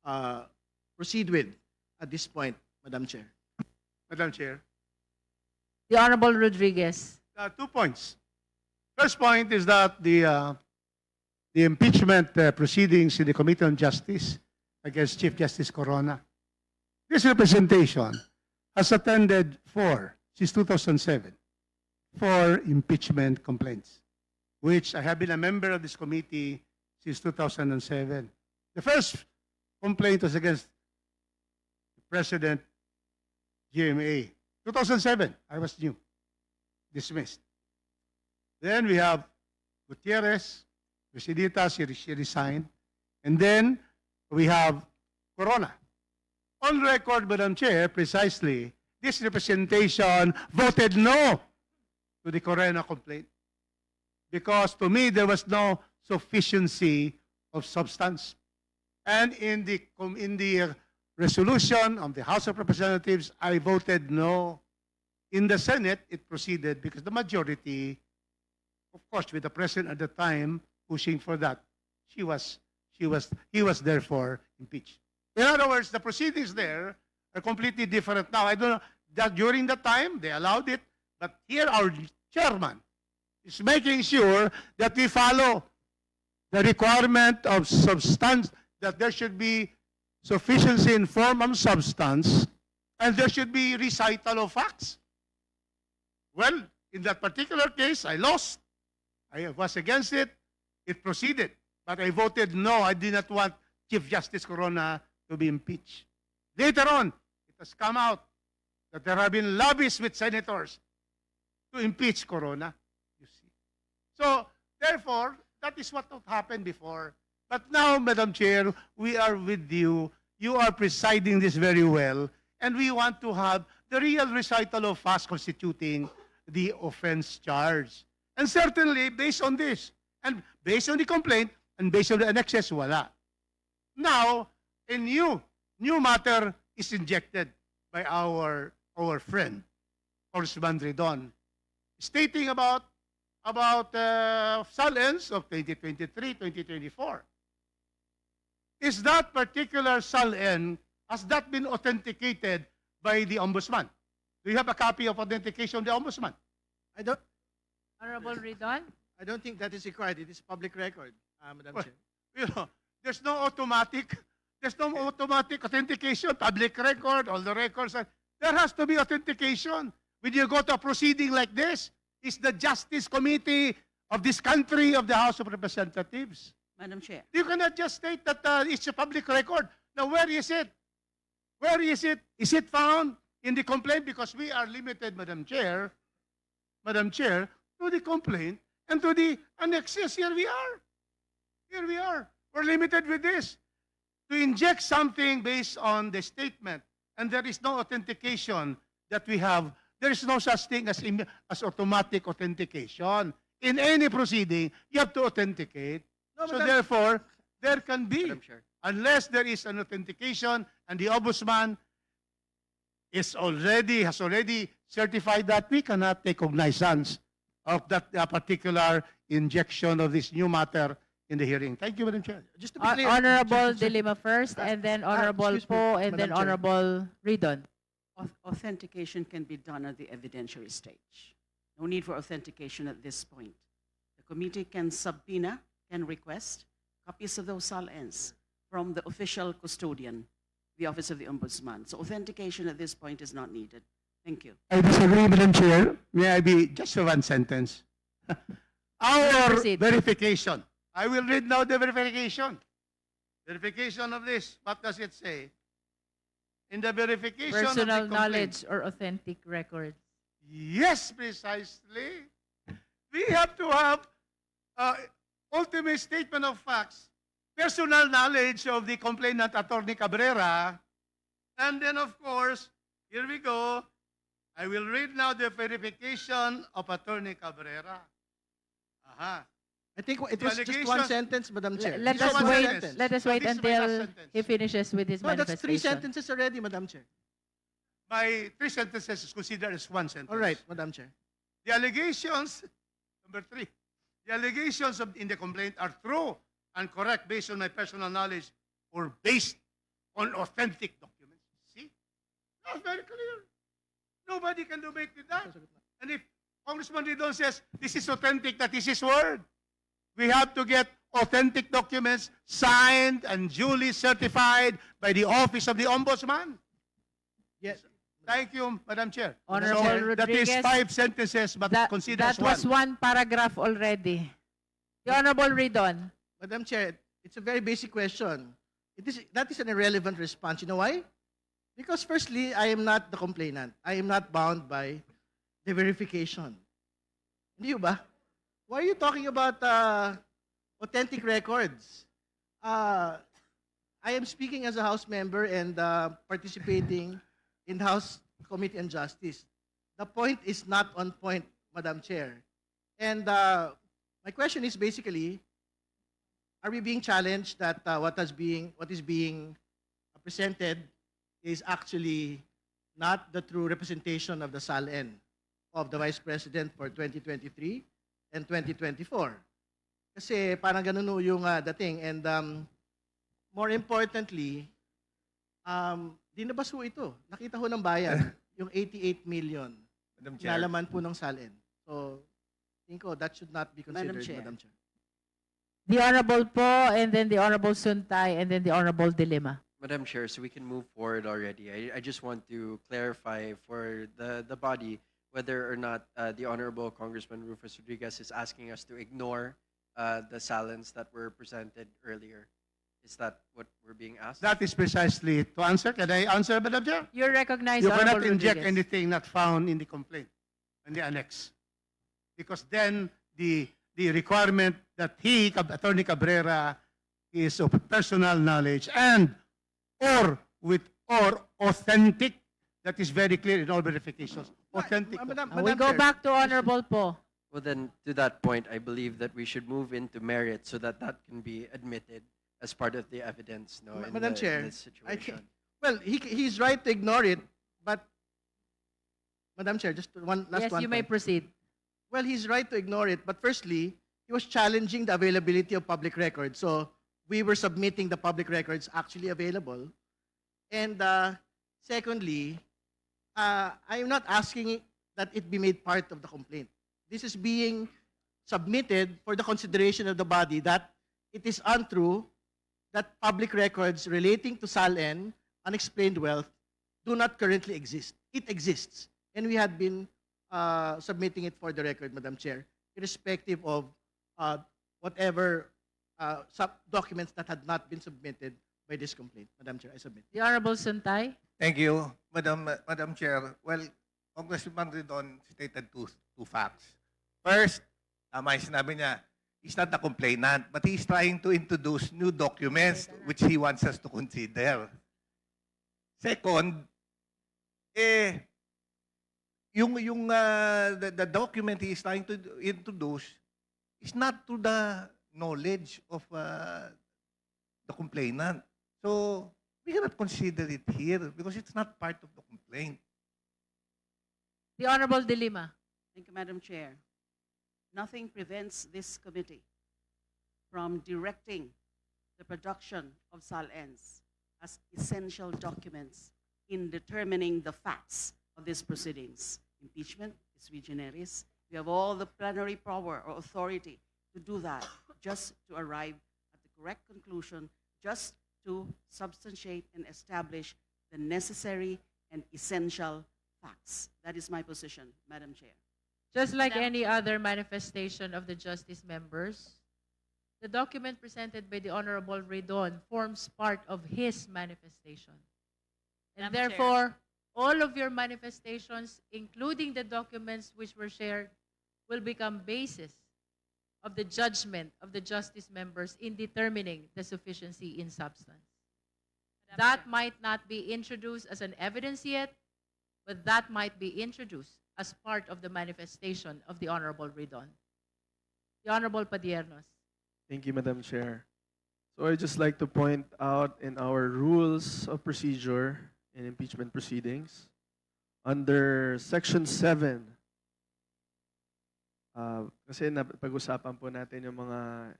uh, proceed with at this point, Madam Chair? Madam Chair. The Honorable Rodriguez. 2 points. First point is that the impeachment proceedings in the Committee on Justice against Chief Justice Corona, this representation has attended since 2007, 4 impeachment complaints, which I have been a member of this committee since 2007. The first complaint was against President GMA. 2007, I was new, dismissed. Then we have Gutierrez, Presidita, she resigned. And then we have Corona. On record, Madam Chair, precisely, this representation voted no to the Corona complaint. Because to me, there was no sufficiency of substance. And in the resolution of the House of Representatives, I voted no. In the Senate, it proceeded because the majority, of course, with the president at the time pushing for that, he was therefore impeached. In other words, the proceedings there are completely different now. I don't know that during that time they allowed it, but here our chairman is making sure that we follow the requirement of substance, that there should be sufficiency in form and substance, and there should be recital of facts. Well, in that particular case, I lost. I was against it. It proceeded. But I voted no. I did not want Chief Justice Corona to be impeached. Later on, it has come out that there have been lobbies with senators to impeach Corona. You see. So, therefore, that is what happened before. But now, Madam Chair, we are with you. You are presiding this very well. And we want to have the real recital of facts constituting the offense charge. And certainly, based on this, and based on the complaint, and based on the annexes, wala. Now, a new matter is injected by our friend, Congressman Ridon, stating about SALENS of 2023-2024. Is that particular SALN, has that been authenticated by the Ombudsman? Do you have a copy of authentication of the Ombudsman? Honorable Ridon. I don't think that is required. It is public record, Madam Well, Chair. you know, there's no automatic authentication, public record, all the records. There has to be authentication. When you go to a proceeding like this, it's the Justice Committee of this country, of the House of Representatives. Madam Chair. You cannot just state that it's a public record. Now, where is it? Where is it? Is it found in the complaint? Because we are limited, Madam Chair, to the complaint and to the annexes. Here we are. Here we are. We're limited with this. To inject something based on the statement, and there is no authentication that we have, there is no such thing as automatic authentication. In any proceeding, you have to authenticate. No, So Madam- therefore, there can be, Madam Chair. unless there is an authentication and the Ombudsman has already certified that, we cannot take cognizance of that particular injection of this new matter in the hearing. Thank you, Madam Chair. Just to be clear, Honorable Sir- De Lima first, and then Honorable excuse me, Po, and then Madam Chair. Honorable Ridon. Authentication can be done at the evidentiary stage. No need for authentication at this point. The committee can subpoena, can request copies of those SALNs from the official custodian, the Office of the Ombudsman. So authentication at this point is not needed. Thank you. I disagree, Madam Chair. May I be just one sentence? Our Proceed. verification. I will read now the verification. Verification of this. What does it say? In the verification of the Personal complaint. knowledge or authentic records. Yes, precisely. We have to have ultimate statement of facts, personal knowledge of the complainant, Attorney Cabrera, and then, of course, here we go. I will read now the verification of Attorney Cabrera. Aha. I think it was just one Allegations- sentence, Madam Chair. Let This us is one wait. sentence. Let us So wait this is my last until sentence. he finishes with his No, that's 3 manifestation. sentences already, Madam Chair. My 3 sentences is considered as 1 sentence. All right, Madam Chair. The allegations, number 3, the allegations in the complaint are true and correct based on my personal knowledge or based on authentic documents. See? That's very clear. Nobody can debate with that. And if Congressman Ridon says this is authentic, that is his word. We have to get authentic documents signed and duly certified by the Office of the Ombudsman. Yes. Thank you, Madam Chair. Honorable So, that is Rodriguez, 5 sentences, but consider that as one. was one paragraph already. The Honorable Ridon. Madam Chair, it's a very basic question. That is an irrelevant response. You know why? Because firstly, I am not the complainant. I am not bound by the verification. Hindi ba? Why are you talking about authentic records? I am speaking as a House member and participating in the House Committee on Justice. The point is not on point, Madam Chair. And my question is basically, are we being challenged that what is being presented is actually not the true representation of the SALN of the Vice President for 2023 and 2024? Kasi parang ganun ho yung dating. And more importantly, dinabas ho ito. Nakita ho ng bayan yung 88 million Madam na Chair. laman po ng SALN. So, think ko that should not be considered, Chair. Madam Chair. The Honorable Po, and then the Honorable Suntay, and then the Honorable Dilima. Madam Chair, so we can move forward already. I just want to clarify for the body whether or not the Honorable Congressman Rufus Rodriguez is asking us to ignore the silence that were presented earlier. Is that what we're being asked? That is precisely to answer. Can I answer, Madam Chair? You're recognized, You cannot Honorable inject Rodriguez. anything not found in the complaint, in the annex. Because then the requirement that he, Attorney Cabrera, is of personal knowledge and or authentic, that is very clear in all verifications. Authentic. Madam We go Chair, back to Honorable Po. Well, then, to that point, I believe that we should move into merit so that that can be admitted as part of the evidence. No, in Madam the- Chair, in this I situation. well, he's right to ignore it, but Madam Chair, just one last Yes, one. you may point. proceed. Well, he's right to ignore it, but firstly, he was challenging the availability of public records. So we were submitting the public records actually available. And secondly, I am not asking that it be made part of the complaint. This is being submitted for the consideration of the body that it is untrue that public records relating to SALN, unexplained wealth, do not currently exist. It exists. And we had been submitting it for the record, Madam Chair, irrespective of whatever documents that had not been submitted by this complaint. Madam Chair, I submit. The Honorable Suntay. Thank you, Madam Chair. Well, Congressman Ridon stated two facts. First, tama yung sinabi niya, he's not a complainant, but he's trying to introduce new documents which he wants us to consider. Second, the document he is trying to introduce is not to the knowledge of the complainant. So we cannot consider it here because it's not part of the complaint. The Honorable Dilima. Thank you, Madam Chair. Nothing prevents this committee from directing the production of SALNs as essential documents in determining the facts of these proceedings. Impeachment is sui generis. We have all the plenary power or authority to do that, just to arrive at the correct conclusion, just to substantiate and establish the necessary and essential facts. That is my position, Madam Chair. Just like any other manifestation of the justice members, the document presented by the Honorable Ridon forms part of his manifestation. And Madam Chair. therefore, all of your manifestations, including the documents which were shared, will become basis of the judgment of the justice members in determining the sufficiency in substance. That might not be introduced as an evidence yet, but that might be introduced as part of the manifestation of the Honorable Ridon. The Honorable Padiernos. Thank you, Madam Chair. So I'd just like to point out in our rules of procedure in impeachment proceedings, under Section 7, kasi pag-usapan po natin yung mga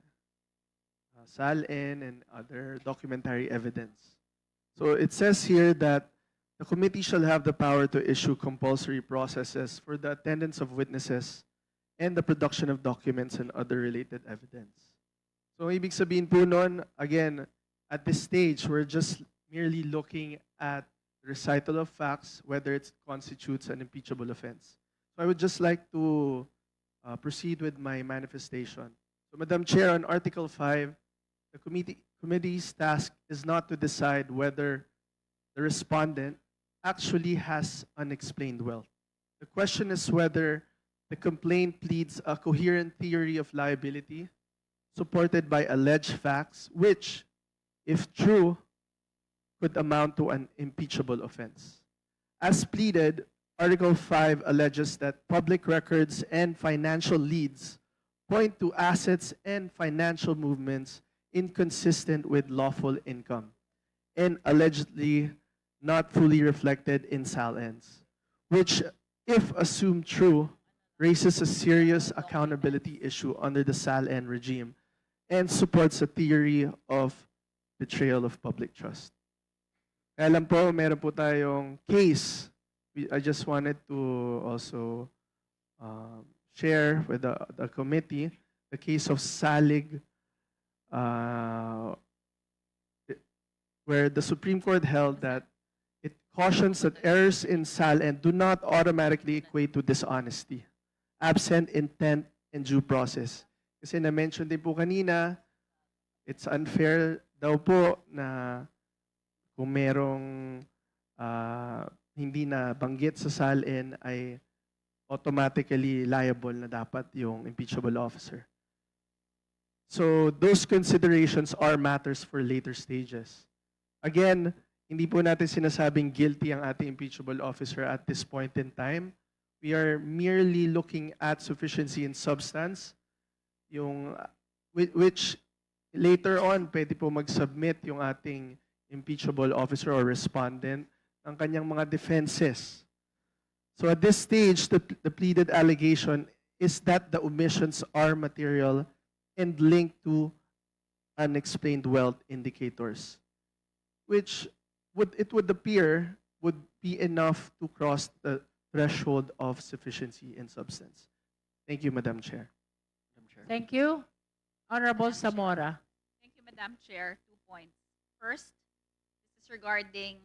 SALN and other documentary evidence. So it says here that the committee shall have the power to issue compulsory processes for the attendance of witnesses and the production of documents and other related evidence. So ibig sabihin po nun, again, at this stage, we're just merely looking at recital of facts, whether it constitutes an impeachable offense. So I would just like to proceed with my manifestation. So Madam Chair, on Article 5, the committee's task is not to decide whether the respondent actually has unexplained wealth. The question is whether the complaint pleads a coherent theory of liability supported by alleged facts, which, if true, could amount to an impeachable offense. As pleaded, Article 5 alleges that public records and financial leads point to assets and financial movements inconsistent with lawful income and allegedly not fully reflected in SALNs, which, if assumed true, raises a serious accountability issue under the SALN regime and supports a theory of betrayal of public trust. Kaya lang po, meron po tayong case. I just wanted to also share with the committee the case of Salig, where the Supreme Court held that it cautions that errors in SALN do not automatically equate to dishonesty, absent intent and due process. Kasi na-mention din po kanina, it's unfair daw po na kung merong hindi na banggit sa SALN ay automatically liable na dapat yung impeachable officer. So those considerations are matters for later stages. Again, hindi po natin sinasabing guilty ang ating impeachable officer at this point in time. We are merely looking at sufficiency in substance, yung which later on pwede po mag-submit yung ating impeachable officer or respondent ng kanyang mga defenses. So at this stage, the pleaded allegation is that the omissions are material and linked to unexplained wealth indicators, which it would appear would be enough to cross the threshold of sufficiency in substance. Thank you, Madam Chair. Thank you. Honorable Zamora. Thank you, Madam Chair. 2 points. First, this is regarding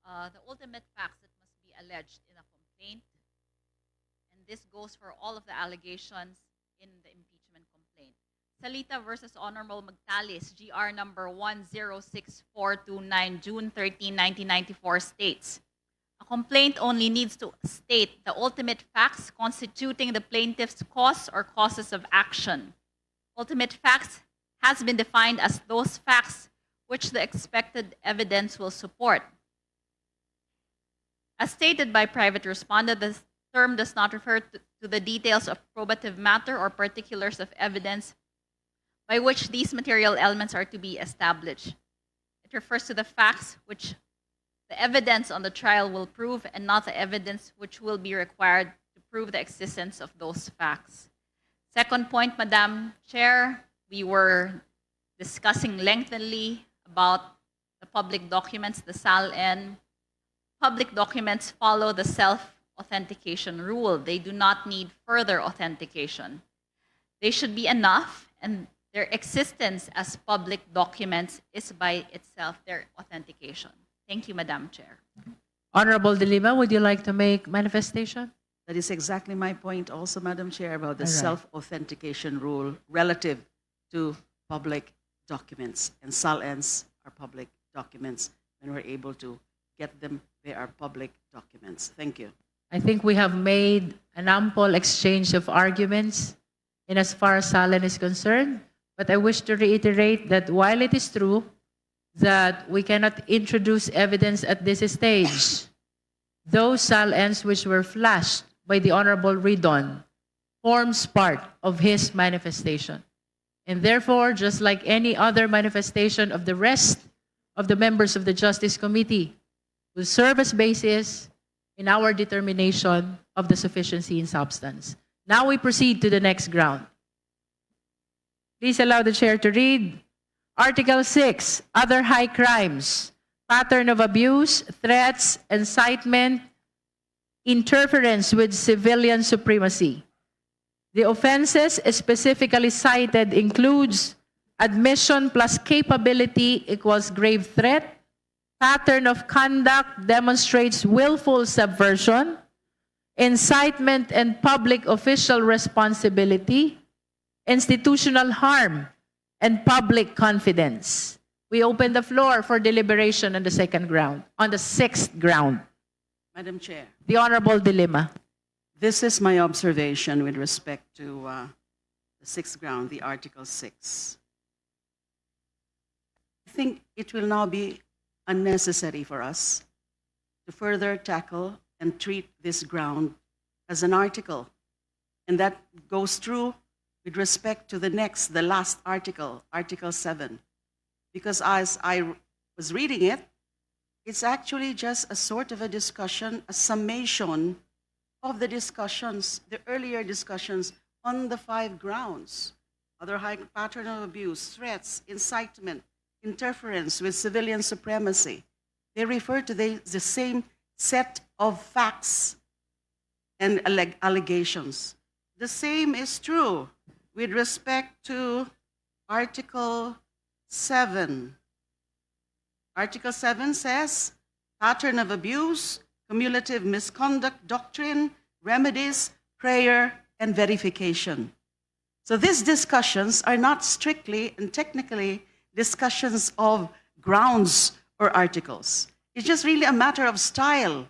the ultimate facts that must be alleged in a complaint. And this goes for all of the allegations in the impeachment complaint. Salita versus Honorable Magtalis, GR number 106429, June 13, 1994 states, a complaint only needs to state the ultimate facts constituting the plaintiff's cause or causes of action. Ultimate facts has been defined as those facts which the expected evidence will support. As stated by private respondent, the term does not refer to the details of probative matter or particulars of evidence by which these material elements are to be established. It refers to the facts which the evidence on the trial will prove and not the evidence which will be required to prove the existence of those facts. Second point, Madam Chair, we were discussing lengthily about the public documents, the SALN. Public documents follow the self-authentication rule. They do not need further authentication. They should be enough, and their existence as public documents is by itself their authentication. Thank you, Madam Chair. Honorable De Lima, would you like to make manifestation? That is exactly my point also, Madam Chair, about the All right. self-authentication rule relative to public documents. And SALNs are public documents. When we're able to get them, they are public documents. Thank you. I think we have made an ample exchange of arguments in as far as SALN is concerned. But I wish to reiterate that while it is true that we cannot introduce evidence at this stage, those SALNs which were flashed by the Honorable Ridon forms part of his manifestation. And therefore, just like any other manifestation of the rest of the members of the Justice Committee, will serve as basis in our determination of the sufficiency in substance. Now we proceed to the next ground. Please allow the chair to read Article 6, Other High Crimes. pattern of abuse, threats, incitement, interference with civilian supremacy. The offenses specifically cited includes admission plus capability equals grave threat, pattern of conduct demonstrates willful subversion, incitement and public official responsibility, institutional harm, and public confidence. We open the floor for deliberation on the second ground, on the sixth ground. Madam Chair, The Honorable Dilima. this is my observation with respect to the sixth ground, the Article 6. I think it will now be unnecessary for us to further tackle and treat this ground as an article. And that goes through with respect to the last article, Article 7. Because as I was reading it, it's actually just a sort of a discussion, a summation of the discussions, the earlier discussions on the 5 grounds. Other high pattern of abuse, threats, incitement, interference with civilian supremacy. They refer to the same set of facts and allegations. The same is true with respect to Article 7. Article 7 says, pattern of abuse, cumulative misconduct doctrine, remedies, prayer, and verification. So these discussions are not strictly and technically discussions of grounds or articles. It's just really a matter of style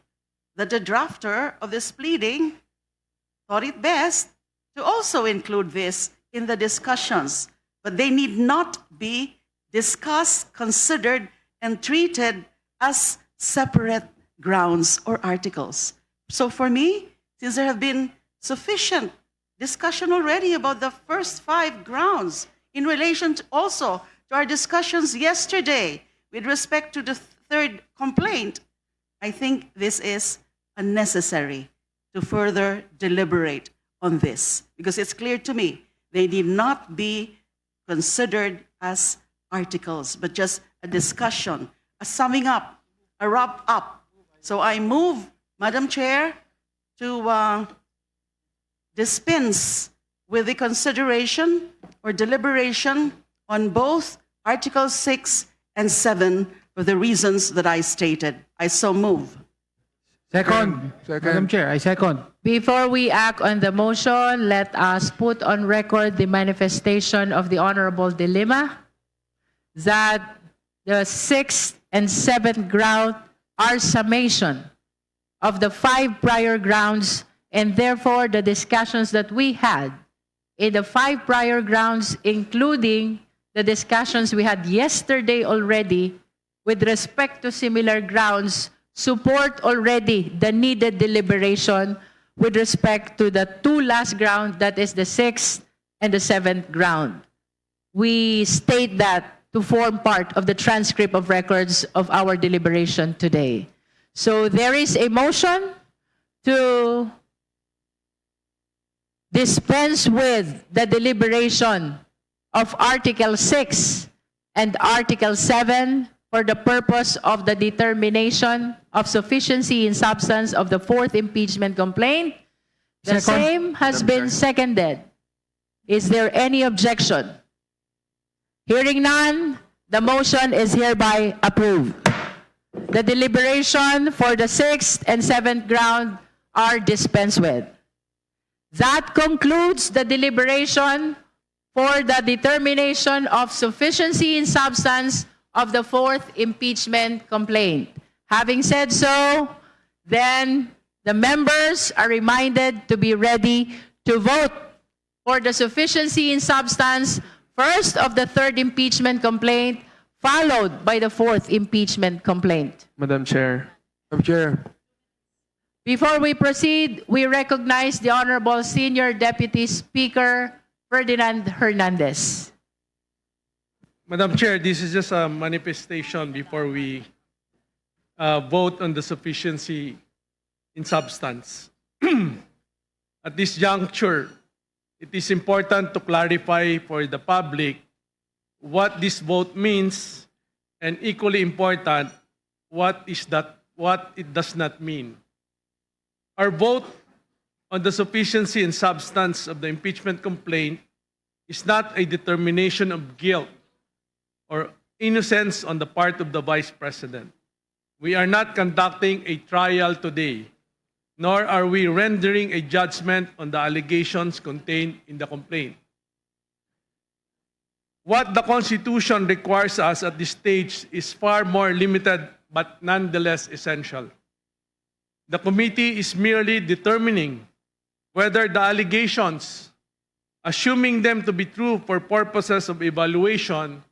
that the drafter of this pleading thought it best to also include this in the discussions, but they need not be discussed, considered, and treated as separate grounds or articles. So for me, since there have been sufficient discussion already about the first 5 grounds in relation to also to our discussions yesterday with respect to the third complaint, I think this is unnecessary to further deliberate on this, because it's clear to me they need not be considered as articles, but just a discussion, a summing up, a wrap up. So I move, Madam Chair, to dispense with the consideration or deliberation on both Article 6 and 7 for the reasons that I stated. I so move. Second. Madam Chair, I second. Before we act on the motion, let us put on record the manifestation of the Honorable Dilima that the 6th and 7th ground are summation of the 5 prior grounds, and therefore the discussions that we had in the 5 prior grounds, including the discussions we had yesterday already with respect to similar grounds, support already the needed deliberation with respect to the 2 last ground, that is the 6th and the 7th ground. We state that to form part of the transcript of records of our deliberation today. So there is a motion to dispense with the deliberation of Article 6 and Article 7 for the purpose of the determination of sufficiency in substance of the 4th impeachment complaint. The Second. same has been seconded. Is there any objection? Hearing none, the motion is hereby approved. The deliberation for the 6th and 7th ground are dispensed with. That concludes the deliberation for the determination of sufficiency in substance of the 4th impeachment complaint. Having said so, then the members are reminded to be ready to vote for the sufficiency in substance first of the 3rd impeachment complaint, followed by the 4th impeachment complaint. Madam Chair. Madam Chair. Before we proceed, we recognize the Honorable Senior Deputy Speaker Ferdinand Hernandez. Madam Chair, this is just a manifestation before we vote on the sufficiency in substance. At this juncture, it is important to clarify for the public what this vote means, and equally important, what it does not mean. Our vote on the sufficiency and substance of the impeachment complaint is not a determination of guilt or innocence on the part of the Vice President. We are not conducting a trial today, nor are we rendering a judgment on the allegations contained in the complaint. What the Constitution requires us at this stage is far more limited but nonetheless essential. The committee is merely determining whether the allegations, assuming them to be true for purposes of evaluation,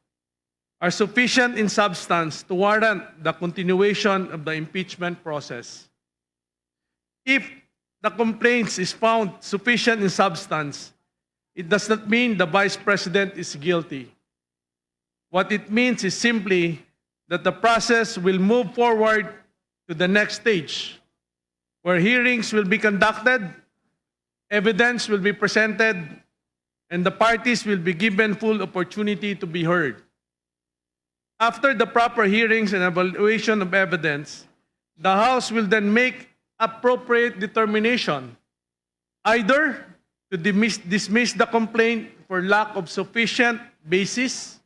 are sufficient in substance to warrant the continuation of the impeachment process. If the complaint is found sufficient in substance, it does not mean the Vice President is guilty. What it means is simply that the process will move forward to the next stage, where hearings will be conducted, evidence will be presented, and the parties will be given full opportunity to be heard. After the proper hearings and evaluation of evidence, the House will then make appropriate determination, either to dismiss the complaint for lack of sufficient basis,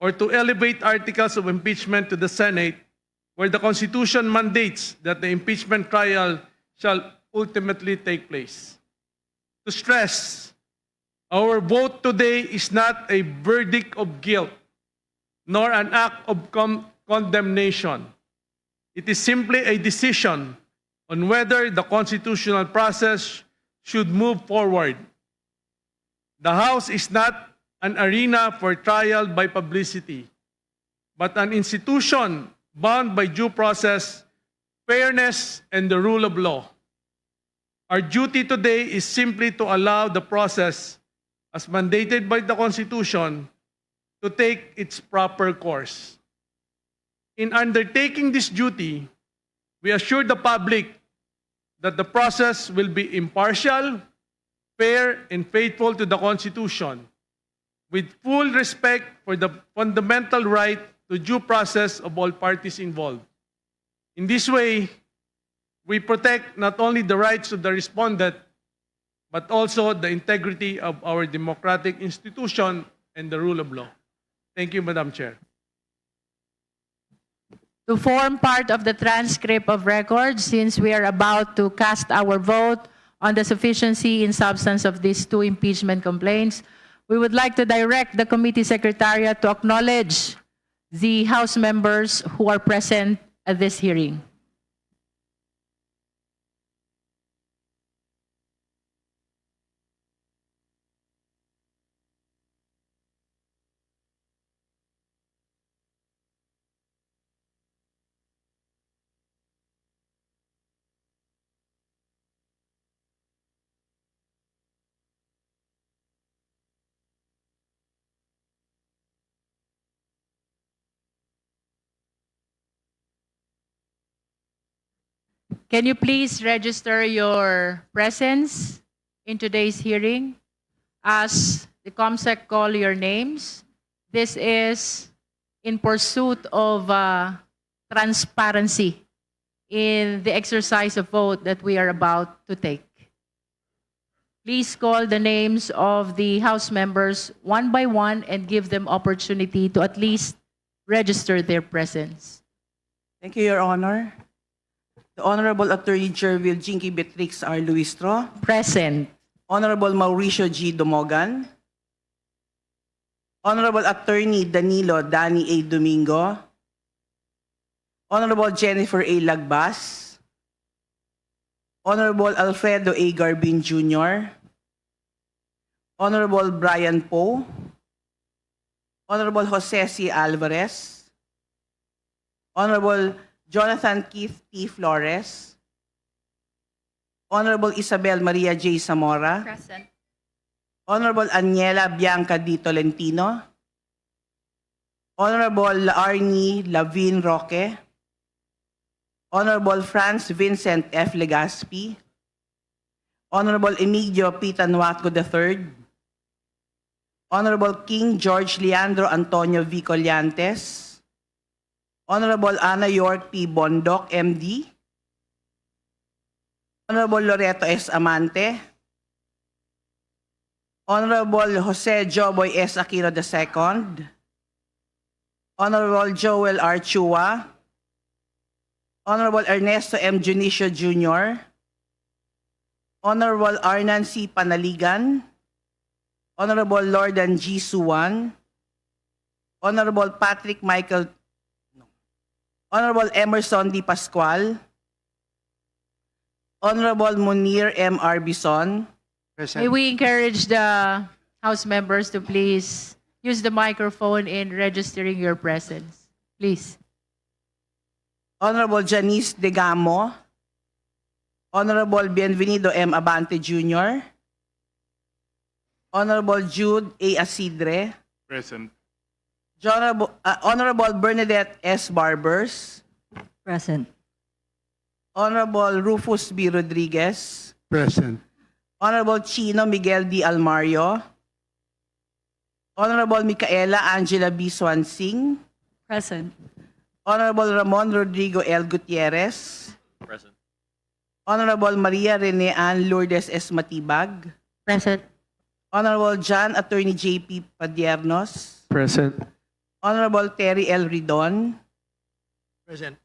or to elevate articles of impeachment to the Senate, where the Constitution mandates that the impeachment trial shall ultimately take place. To stress, our vote today is not a verdict of guilt, nor an act of condemnation. It is simply a decision on whether the constitutional process should move forward. The House is not an arena for trial by publicity, but an institution bound by due process, fairness, and the rule of law. Our duty today is simply to allow the process, as mandated by the Constitution, to take its proper course. In undertaking this duty, we assure the public that the process will be impartial, fair, and faithful to the Constitution, with full respect for the fundamental right to due process of all parties involved. In this way, we protect not only the rights of the respondent, but also the integrity of our democratic institution and the rule of law. Thank you, Madam Chair. To form part of the transcript of record, since we are about to cast our vote on the sufficiency in substance of these two impeachment complaints, we would like to direct the committee secretariat to acknowledge the House members who are present at this hearing. Can you please register your presence in today's hearing? As the COMSEC call your names, this is in pursuit of transparency in the exercise of vote that we are about to take. Please call the names of the House members one by one and give them opportunity to at least register their presence. Thank you, Your Honor. The Honorable Attorney Jervil Jinky Beatrix R. Luistro. Present. Honorable Mauricio G. Dumogan. Honorable Attorney Danilo Danny A. Domingo. Honorable Jennifer A. Lagbas. Honorable Alfredo A. Garbin Jr. Honorable Brian Poe. Honorable Jose C. Alvarez. Honorable Jonathan Keith T. Flores. Honorable Isabel Maria J. Zamora. Present. Honorable Aniela Bianca D. Tolentino. Honorable Arnie Lavin Roque. Honorable Franz Vincent F. Legaspi. Honorable Emilio P. Tanuatco III. Honorable King George Leandro Antonio V. Collantes. Honorable Ana York P. Bondoc, MD. Honorable Loreto S. Amante. Honorable Jose Joboy S. Aquino II. Honorable Joel R. Chua. Honorable Ernesto M. Junicio Jr. Honorable Arnan C. Panaligan. Honorable Lordan G. Suwan. Honorable Patrick Michael. Honorable Emerson D. Pascual. Honorable Munir M. Arbison. May we encourage the House members to please use the microphone in registering your presence. Please. Honorable Janice Degamo. Honorable Bienvenido M. Abante Jr. Honorable Jude A. Asidre. Present. Honorable Bernadette S. Barbers. Present. Honorable Rufus B. Rodriguez. Present. Honorable Chino Miguel D. Almario. Honorable Micaela Angela B. Swansing. Present. Honorable Ramon Rodrigo L. Gutierrez. Present. Honorable Maria Rene Ann Lourdes S. Matibag. Present. Honorable John Attorney J.P. Padiernos. Present. Honorable Terry L. Ridon. Present.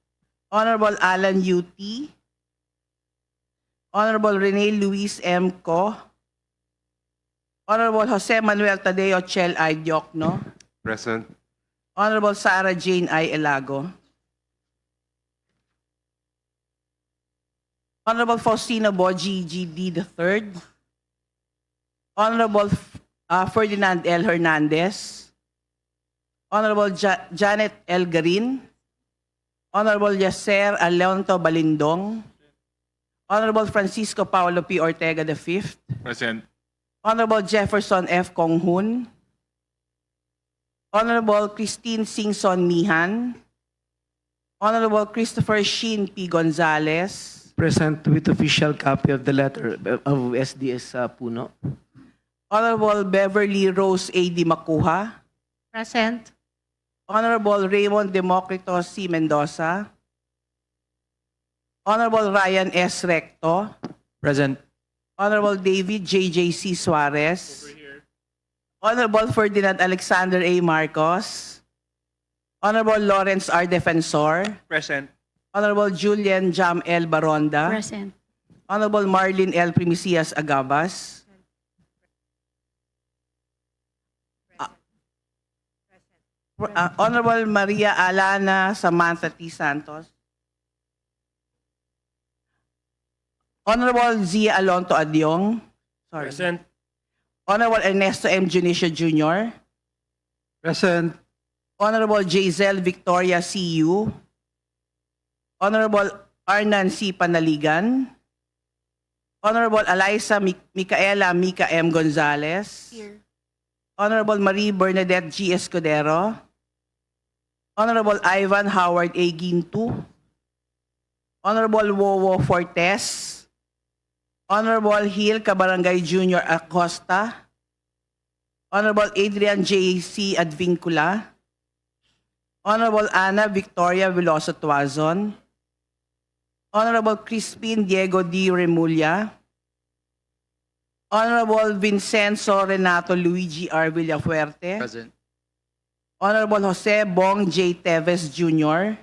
Honorable Alan U.T. Honorable Rene Luis M. Co. Honorable Jose Manuel Tadeo Chel I. Diokno. Present. Honorable Sarah Jane I. Elago. Honorable Faustino Boji G.D. III. Honorable Ferdinand L. Hernandez. Honorable Janet L. Garin. Honorable Yasser Alonto Balindong. Honorable Francisco Paulo P. Ortega V. Present. Honorable Jefferson F. Konghun. Honorable Christine Singson Mihan. Honorable Christopher Shin P. Gonzalez. Present with official copy of the letter of SDS Puno. Honorable Beverly Rose A. D. Makuha. Present. Honorable Raymond Democrito C. Mendoza. Honorable Ryan S. Recto. Present. Honorable David J.J.C. Suarez. Honorable Ferdinand Alexander A. Marcos. Honorable Lawrence R. Defensor. Present. Honorable Julian Jam L. Baronda. Present. Honorable Marlene L. Primicias Agabas. Honorable Maria Alana Samantha T. Santos. Honorable Zia Alonto Adyong. Sorry. Present. Honorable Ernesto M. Junicio Jr. Present. Honorable Jazel Victoria C.U. Honorable Arnan C. Panaligan. Honorable Eliza Micaela Mica M. Gonzalez. Here. Honorable Marie Bernadette G. Escudero. Honorable Ivan Howard A. Gintu. Honorable Wowo Fortes. Honorable Hill Cabarangay Jr. Acosta. Honorable Adrian J. C. Advincula. Honorable Ana Victoria Veloso Tuazon. Honorable Crispin Diego D. Remulla. Honorable Vincenzo Renato Luigi R. Villafuerte. Present. Honorable Jose Bong J. Teves Jr.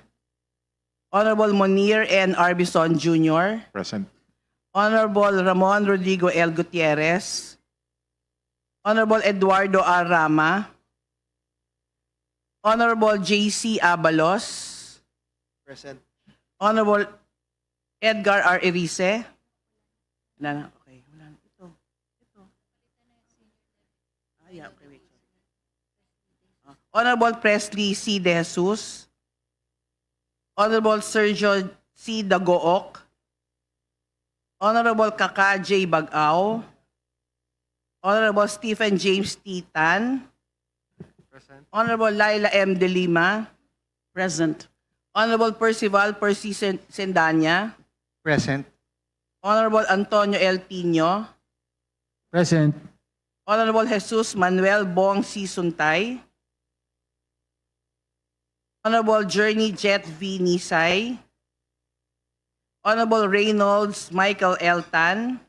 Honorable Monir N. Arbison Jr. Present. Honorable Ramon Rodrigo L. Gutierrez. Honorable Eduardo R. Rama. Honorable J.C. Abalos. Present. Honorable Edgar R. Erice. Wala na. Okay. Wala na. Ito. Yeah, okay, wait. Honorable Presley C. De Jesus. Honorable Sergio C. Dagook. Honorable Kaka J. Bagao. Honorable Stephen James T. Tan. Present. Honorable Laila M. De Lima. Present. Honorable Percival Percy Sendanya. Present. Honorable Antonio L. Tino. Present. Honorable Jesus Manuel Bong C. Suntay. Honorable Journey Jet V. Nisay, Honorable Reynolds Michael L. Tan,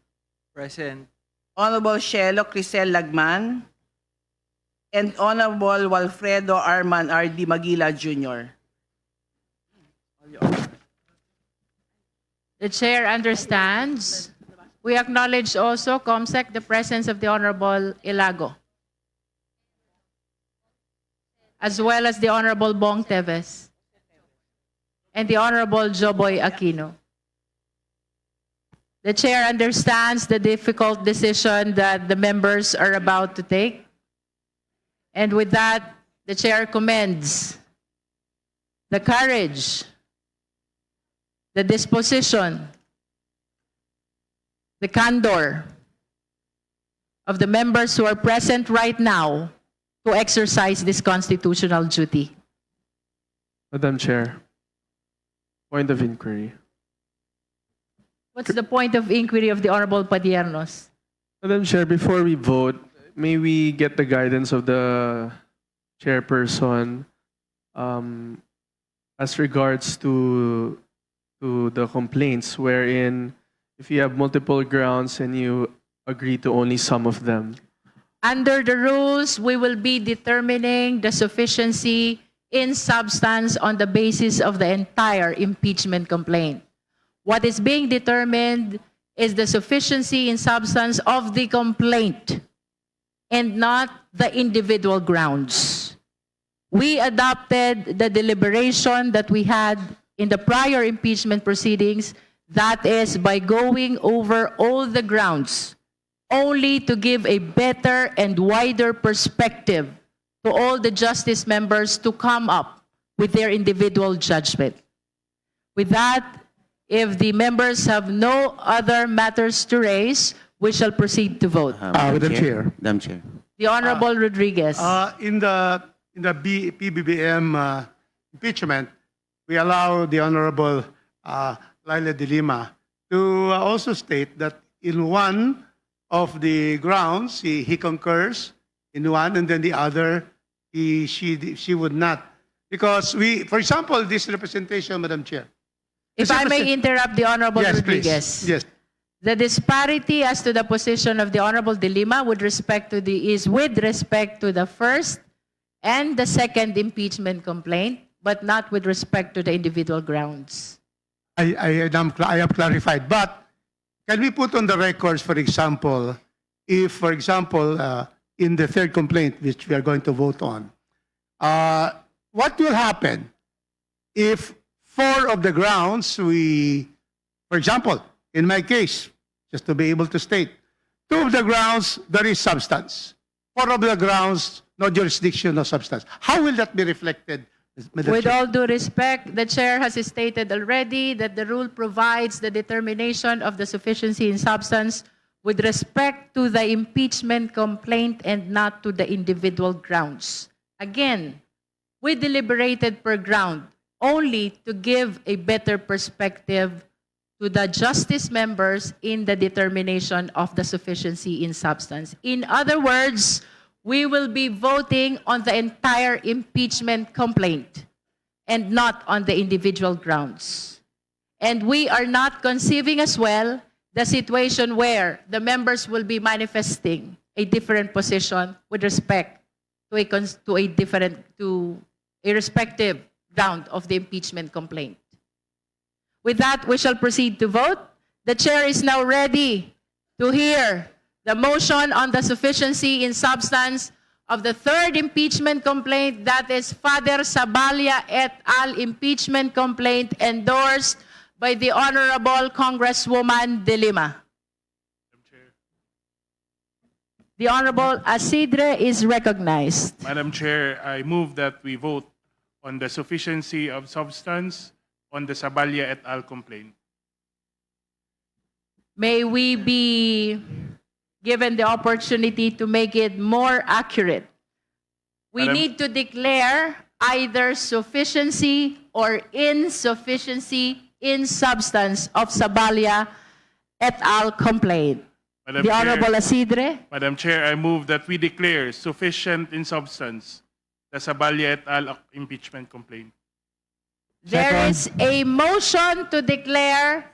Present. Honorable Shelo Crisel Lagman, and Honorable Walfredo Arman R.D. Magila Jr. The chair understands. We acknowledge also, COMSEC, the presence of the Honorable Ilago, as well as the Honorable Bong Teves and the Honorable Joboy Aquino. The chair understands the difficult decision that the members are about to take. And with that, the chair commends the courage, the disposition, the candor of the members who are present right now to exercise this constitutional duty. Madam Chair, point of inquiry. What's the point of inquiry of the Honorable Padiernos? Madam Chair, before we vote, may we get the guidance of the chairperson as regards to the complaints wherein if you have multiple grounds and you agree to only some of them. Under the rules, we will be determining the sufficiency in substance on the basis of the entire impeachment complaint. What is being determined is the sufficiency in substance of the complaint and not the individual grounds. We adopted the deliberation that we had in the prior impeachment proceedings, that is by going over all the grounds, only to give a better and wider perspective to all the justice members to come up with their individual judgment. With that, if the members have no other matters to raise, we shall proceed to vote. Madam Chair. Madam Chair. The Honorable Rodriguez. In the PBBM impeachment, we allow the Honorable Laila de Lima to also state that in one of the grounds he concurs in one, and then the other she would not, because for example, this representation, Madam Chair. If I may interrupt the Honorable Yes, Rodriguez. please. Yes. The disparity as to the position of the Honorable De Lima with respect to the first and the second impeachment complaint, but not with respect to the individual grounds. I have clarified, but can we put on the records, for example, if, for example, in the third complaint, which we are going to vote on, what will happen if 4 of the grounds for example, in my case, just to be able to state, 2 of the grounds, there is substance. 4 of the grounds, no jurisdiction, no substance. How will that be reflected, Madam With Chair? all due respect, the chair has stated already that the rule provides the determination of the sufficiency in substance with respect to the impeachment complaint and not to the individual grounds. Again, we deliberated per ground only to give a better perspective to the justice members in the determination of the sufficiency in substance. In other words, we will be voting on the entire impeachment complaint and not on the individual grounds. And we are not conceiving as well the situation where the members will be manifesting a different position with respect to a respective ground of the impeachment complaint. With that, we shall proceed to vote. The chair is now ready to hear the motion on the sufficiency in substance of the third impeachment complaint, that is Father Sabalia et al. Impeachment complaint endorsed by the Honorable Congresswoman De Lima. The Honorable Asidre is recognized. Madam Chair, I move that we vote on the sufficiency of substance on the Sabalia et al. Complaint. May we be given the opportunity to make it more accurate. We Madam- need to declare either sufficiency or insufficiency in substance of Sabalia et al. Complaint. Madam The Chair- Honorable Asidre. Madam Chair, I move that we declare sufficient in substance the Sabalia et al. Impeachment complaint. There is a motion to declare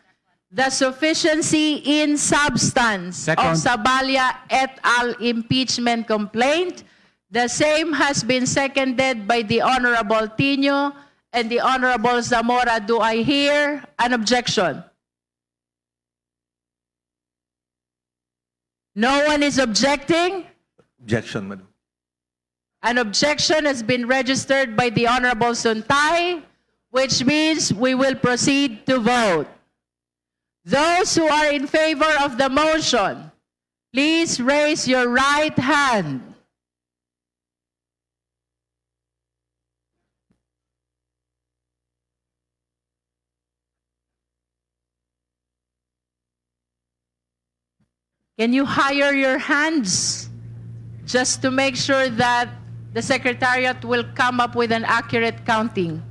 the sufficiency in substance of Sabalia et al. Impeachment complaint. The same has been seconded by the Honorable Tino and the Honorable Zamora. Do I hear an objection? No one is objecting? Objection, Madam. An objection has been registered by the Honorable Suntay, which means we will proceed to vote. Those who are in favor of the motion, please raise your right hand. Can you higher your hands just to make sure that the Secretariat will come up with an accurate counting?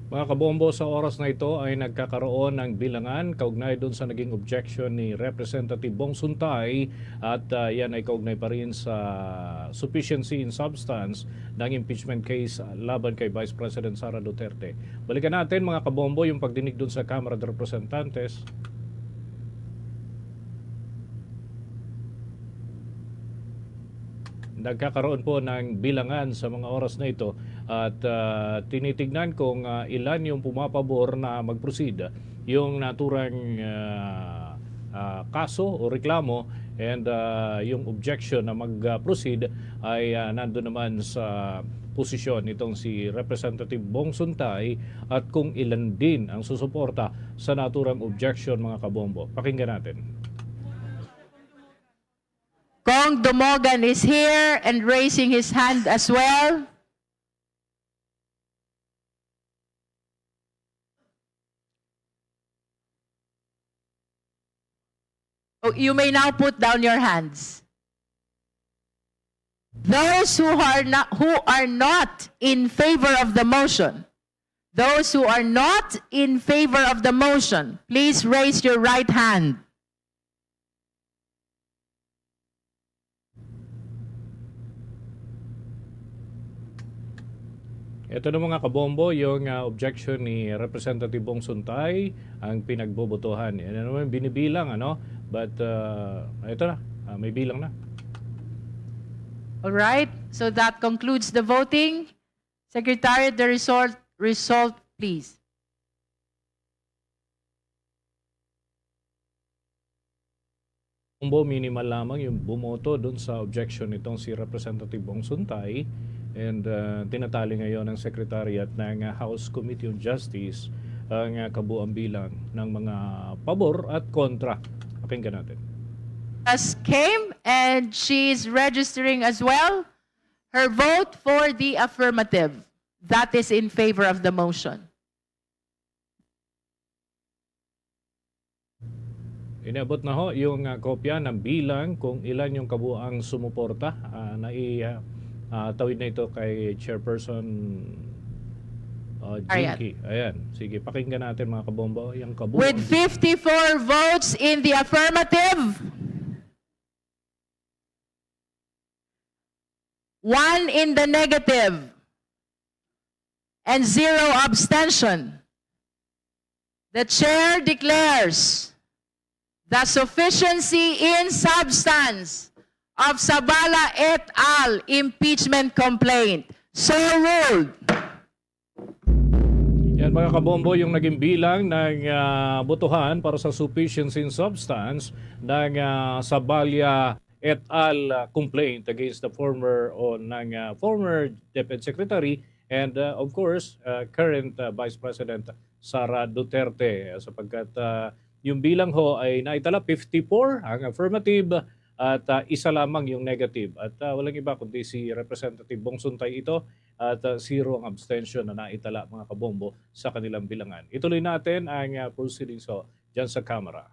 Mga kabombo, sa oras na ito ay nagkakaroon ng bilangan kaugnay doon sa naging objection ni Representative Bong Suntay at yan ay kaugnay pa rin sa sufficiency in substance ng impeachment case laban kay Vice President Sara Duterte. Balikan natin mga kabombo yung pagdinig doon sa Kamara de Representantes. Nagkakaroon po ng bilangan sa mga oras na ito at tinitignan kung ilan yung pumapabor na mag-proceed yung naturang kaso o reklamo and yung objection na mag-proceed ay nandun naman sa posisyon itong si Representative Bong Suntay at kung ilan din ang susuporta sa naturang objection mga kabombo. Pakinggan natin. Kong Dumogan is here and raising his hand as well. Oh, you may now put down your hands. Those who are not in favor of the motion, those who are not in favor of the motion, please raise your right hand. Ito na mga kabombo, yung objection ni Representative Bong Suntay ang pinagbobotohan. Yan naman binibilang, ano? But ito na, may bilang na. All right, so that concludes the voting. Secretary, the result, please. Kabombo, minimal lamang yung bumoto doon sa objection nitong si Representative Bong Suntay. And tinatali ngayon ng Secretariat ng House Committee on Justice ang kabuang bilang ng mga pabor at kontra. Pakinggan natin. As came and she is registering as well her vote for the affirmative. That is in favor of the motion. Inabot na ho yung kopya ng bilang kung ilan yung kabuang sumuporta na tawid na ito kay Chairperson Jinky. Ayan. Sige, pakinggan natin mga kabombo. Yung kabuang. With 54 votes in the affirmative, 1 in the negative, and 0 abstention, the Chair declares the sufficiency in substance of Sabala et al. Impeachment complaint. So ruled. Yan mga kabombo, yung naging bilang ng botohan para sa sufficiency in substance ng Sabala et al. Complaint against the former Defense Secretary and of course current Vice President Sara Duterte sapagkat yung bilang ho ay naitala 54 ang affirmative at isa lamang yung negative. At walang iba kundi si Representative Bong Suntay ito at 0 ang abstention na naitala mga kabombo sa kanilang bilangan. Ituloy natin ang proceedings ho dyan sa Kamara.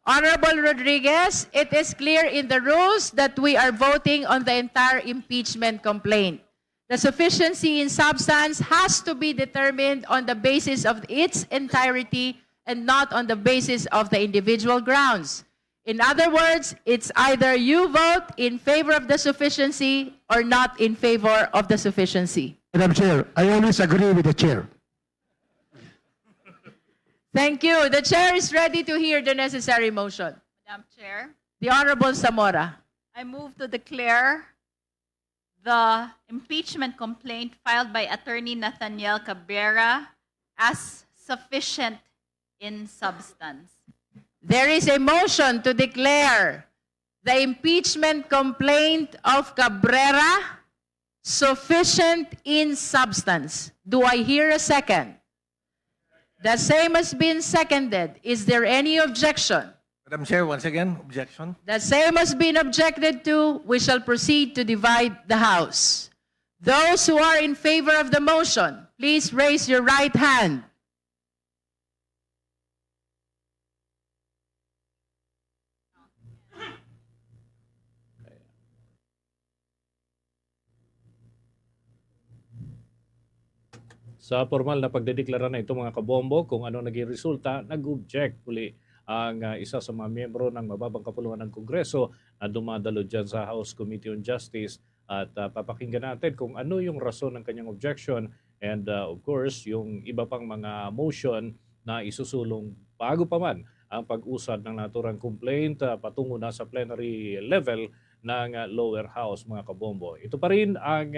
Honorable Rodriguez, it is clear in the rules that we are voting on the entire impeachment complaint. The sufficiency in substance has to be determined on the basis of its entirety and not on the basis of the individual grounds. In other words, it's either you vote in favor of the sufficiency or not in favor of the sufficiency. Madam Chair, I always agree with the chair. Thank you. The chair is ready to hear the necessary motion. Madam Chair, The Honorable Zamora. I move to declare the impeachment complaint filed by Attorney Nathaniel Cabrera as sufficient in substance. There is a motion to declare the impeachment complaint of Cabrera sufficient in substance. Do I hear a second? The same has been seconded. Is there any objection? Madam Chair, once again, objection. The same has been objected to. We shall proceed to divide the House. Those who are in favor of the motion, please raise your right hand. Sa formal na pagdedeklara na ito mga kabombo, kung ano naging resulta, nag-object uli ang isa sa mga miyembro ng mababang kapuluan ng Kongreso na dumadalo dyan sa House Committee on Justice. At papakinggan natin kung ano yung rason ng kanyang objection and of course yung iba pang mga motion na isusulong bago pa man ang pag-usad ng naturang complaint patungo na sa plenary level ng lower house mga kabombo. Ito pa rin ang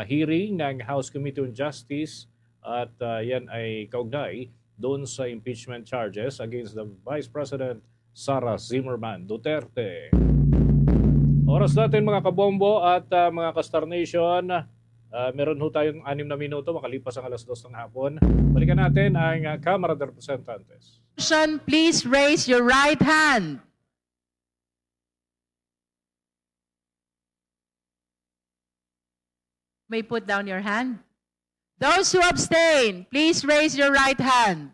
hearing ng House Committee on Justice at yan ay kaugnay doon sa impeachment charges against the Vice President Sara Zimmerman Duterte. Oras natin mga kabombo at mga ka-Star Nation, meron ho tayong 6 na minuto makalipas ang alas 2 ng hapon. Balikan natin ang Kamara de Representantes. Motion, please raise your right hand. May put down your hand. Those who abstain, please raise your right hand.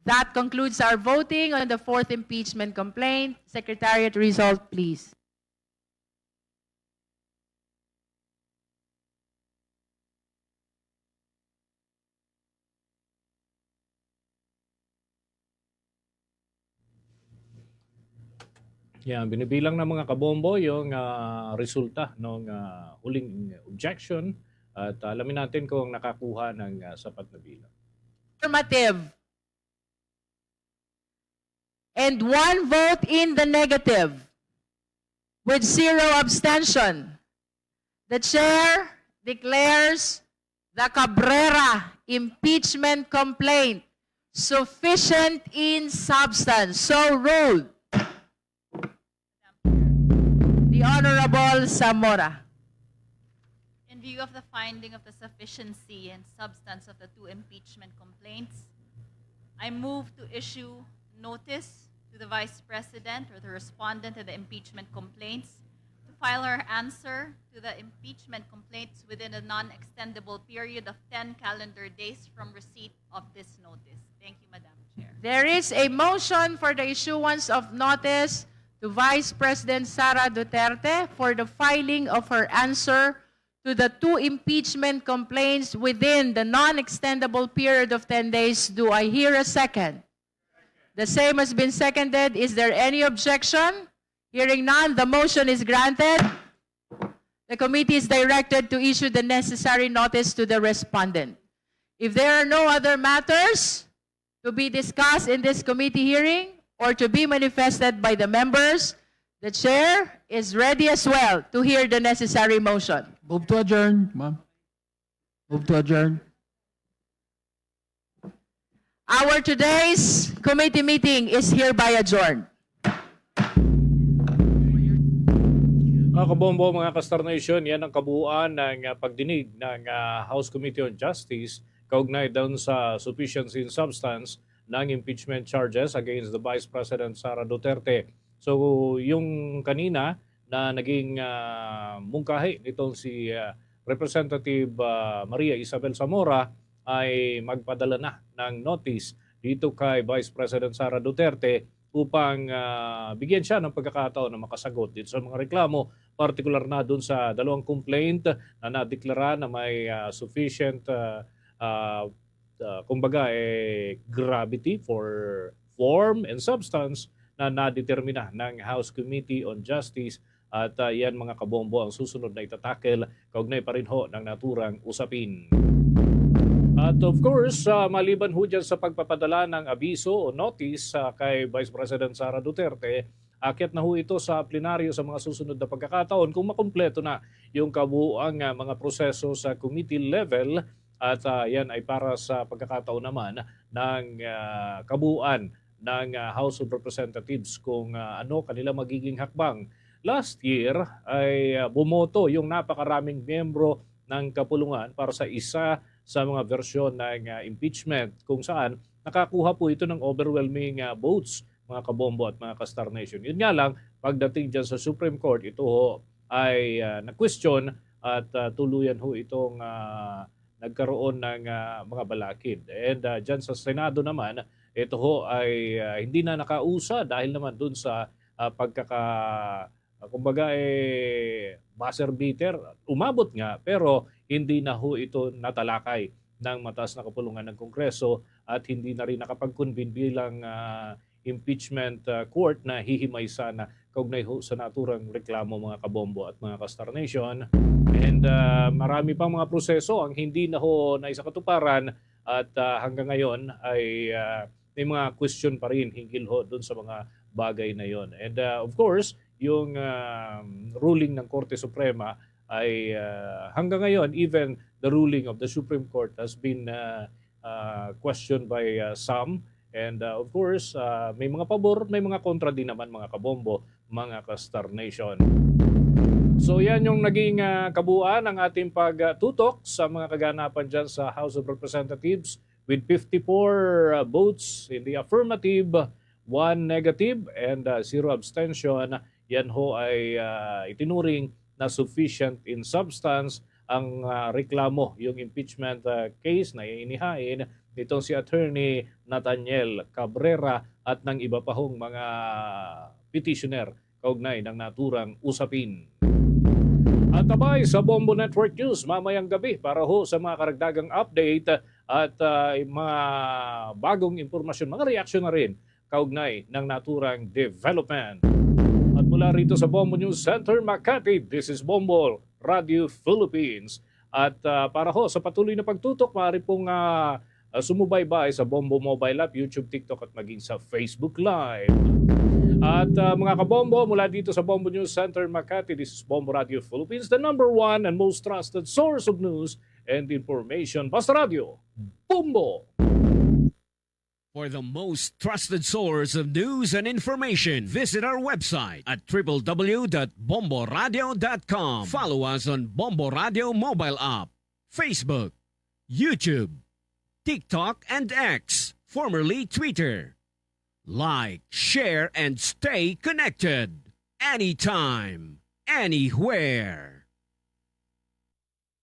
That concludes our voting on the 4th impeachment complaint. Secretariat result, please. Yan, binibilang ng mga kabombo yung resulta ng huling objection at alamin natin kung nakakuha ng sapat na bilang. Affirmative. And 1 vote in the negative with 0 abstention. The chair declares the Cabrera impeachment complaint sufficient in substance. So ruled. The Honorable Zamora. In view of the finding of the sufficiency and substance of the 2 impeachment complaints, I move to issue notice to the Vice President or the respondent of the impeachment complaints to file her answer to the impeachment complaints within a non-extendable period of 10 calendar days from receipt of this notice. Thank you, Madam Chair. There is a motion for the issuance of notice to Vice President Sara Duterte for the filing of her answer to the 2 impeachment complaints within the non-extendable period of 10 days. Do I hear a second? The same has been seconded. Is there any objection? Hearing none, the motion is granted. The committee is directed to issue the necessary notice to the respondent. If there are no other matters to be discussed in this committee hearing or to be manifested by the members, the chair is ready as well to hear the necessary motion. Move to adjourn, ma'am. Move to adjourn. Our today's committee meeting is hereby adjourned. Mga kabombo, mga ka-Star Nation, yan ang kabuuan ng pagdinig ng House Committee on Justice kaugnay doon sa sufficiency in substance ng impeachment charges against the Vice President Sara Duterte. So yung kanina na naging mungkahi nitong si Representative Maria Isabel Zamora ay magpadala na ng notice dito kay Vice President Sara Duterte upang bigyan siya ng pagkakataon na makasagot dito sa mga reklamo, particular na dun sa 2 complaint na nadeklara na may sufficient kumbaga gravity for form and substance na nadetermina ng House Committee on Justice At yan mga kabombo ang susunod na itatakel kaugnay pa rin ho ng naturang usapin. At of course, maliban ho dyan sa pagpapadala ng abiso o notice kay Vice President Sara Duterte, akyat na ho ito sa plenaryo sa mga susunod na pagkakataon kung makumpleto na yung kabuuang mga proseso sa committee level at yan ay para sa pagkakataon naman ng kabuuan ng House of Representatives kung ano kanila magiging hakbang. Last year ay bumoto yung napakaraming miyembro ng kapulungan para sa isa sa mga versyon ng impeachment kung saan nakakuha po ito ng overwhelming votes, mga kabombo at mga ka-Star Nation. Yun nga lang, pagdating dyan sa Supreme Court, ito ho ay na-question at tuluyan ho itong nagkaroon ng mga balakid. And dyan sa Senado naman, ito ho ay hindi na nakausa dahil naman dun sa kumbaga buzzer beater, umabot nga pero hindi na ho ito natalakay ng mataas na kapulungan ng Kongreso at hindi na rin nakapag-convene bilang impeachment court na hihimay sana kaugnay ho sa naturang reklamo mga kabombo at mga ka-Star Nation. And marami pang mga proseso ang hindi na ho naisakatuparan at hanggang ngayon ay may mga question pa rin hinggil ho dun sa mga bagay na yon. And of course, yung ruling ng Korte Suprema ay hanggang ngayon, even the ruling of the Supreme Court has been questioned by some. And of course, may mga pabor, may mga kontra din naman mga kabombo, mga ka-Star Nation. So yan yung naging kabuuan ng ating pagtutok sa mga kaganapan dyan sa House of Representatives with 54 votes in the affirmative, 1 negative, and 0 abstention. Yan ho ay itinuring na sufficient in substance ang reklamo, yung impeachment case na inihain nitong si Attorney Nathaniel Cabrera at ng iba pa hong mga petitioner kaugnay ng naturang usapin. At abay sa Bombo Network News mamayang gabi para ho sa mga karagdagang update at mga bagong impormasyon, mga reaksyon na rin kaugnay ng naturang development. At mula rito sa Bombo News Center, Makati, this is Bombo Radio Philippines. At para ho sa patuloy na pagtutok, maaari pong sumubaybay sa Bombo Mobile App, YouTube, TikTok at maging sa Facebook Live. At mga kabombo, mula dito sa Bombo News Center, Makati, this is Bombo Radio Philippines, the #1 and most trusted source of news and information. Basta Radio, Bombo! For the most trusted source of news and information, visit our website at www.bomboradio.com. Follow us on Bombo Radio mobile app, Facebook, YouTube, TikTok, and X, formerly Twitter. Like, share, and stay connected. Anytime, anywhere.